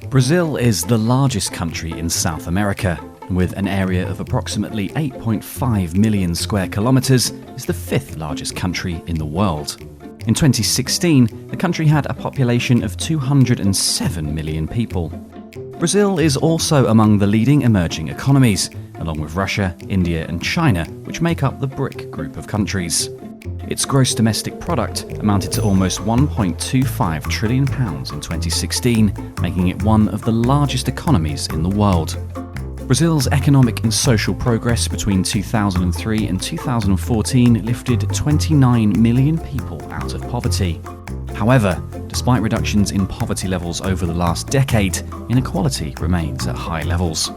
Brazil is the largest country in South America, and with an area of approximately 8.5 million square kilometres, is the fifth largest country in the world. In 2016, the country had a population of 207 million people. Brazil is also among the leading emerging economies, along with Russia, India and China, which make up the BRIC group of countries. Its gross domestic product amounted to almost £1.25 trillion in 2016, making it one of the largest economies in the world. Brazil's economic and social progress between 2003 and 2014 lifted 29 million people out of poverty. However, despite reductions in poverty levels over the last decade, inequality remains at high levels.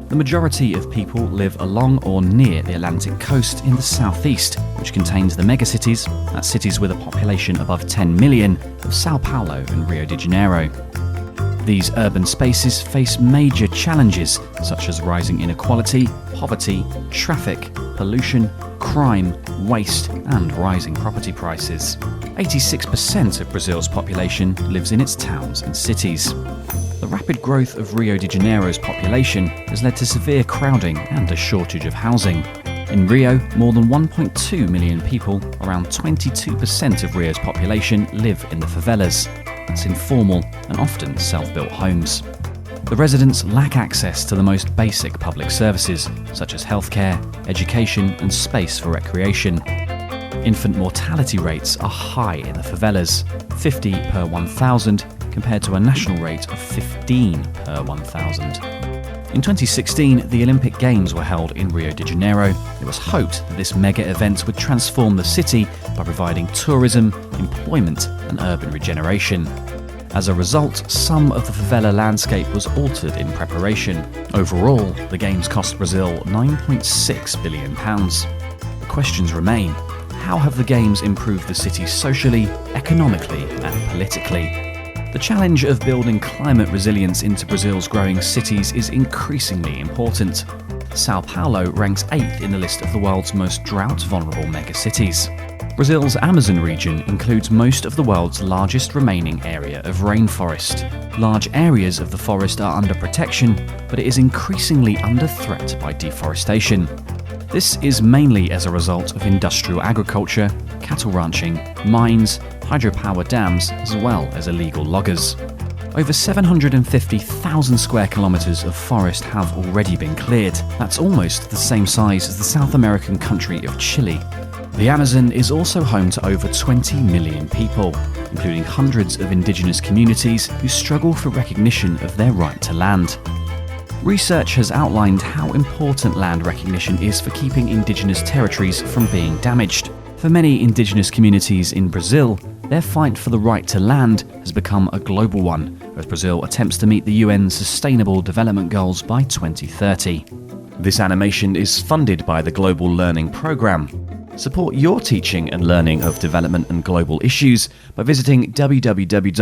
The majority of people live along or near the Atlantic coast in the southeast, which contains the megacities, that's cities with a population above 10 million, of Sao Paulo and Rio de Janeiro. These urban spaces face major challenges such as rising inequality, poverty, traffic, pollution, crime, waste, and rising property prices. 86% of Brazil's population lives in its towns and cities. The rapid growth of Rio de Janeiro's population has led to severe crowding and a shortage of housing. In Rio, more than 1.2 million people, around 22% of Rio's population, live in the favelas. That's informal and often self-built homes. The residents lack access to the most basic public services, such as healthcare, education, and space for recreation. Infant mortality rates are high in the favelas, 50 per 1,000, compared to a national rate of 15 per 1,000. In 2016, the Olympic Games were held in Rio de Janeiro. It was hoped that this mega event would transform the city by providing tourism, employment, and urban regeneration. As a result, some of the favela landscape was altered in preparation. Overall, the Games cost Brazil £9.6 billion. The questions remain: how have the Games improved the city socially, economically, and politically? The challenge of building climate resilience into Brazil's growing cities is increasingly important. Sao Paulo ranks 8th in the list of the world's most drought-vulnerable megacities. Brazil's Amazon region includes most of the world's largest remaining area of rainforest. Large areas of the forest are under protection, but it is increasingly under threat by deforestation. This is mainly as a result of industrial agriculture, cattle ranching, mines, hydropower dams, as well as illegal loggers. Over 750,000 square kilometres of forest have already been cleared. That's almost the same size as the South American country of Chile. The Amazon is also home to over 20 million people, including hundreds of indigenous communities who struggle for recognition of their right to land. Research has outlined how important land recognition is for keeping indigenous territories from being damaged. For many indigenous communities in Brazil, their fight for the right to land has become a global one, as Brazil attempts to meet the UN's Sustainable Development Goals by 2030. This animation is funded by the Global Learning Programme. Support your teaching and learning of development and global issues by visiting www.glp-e.org.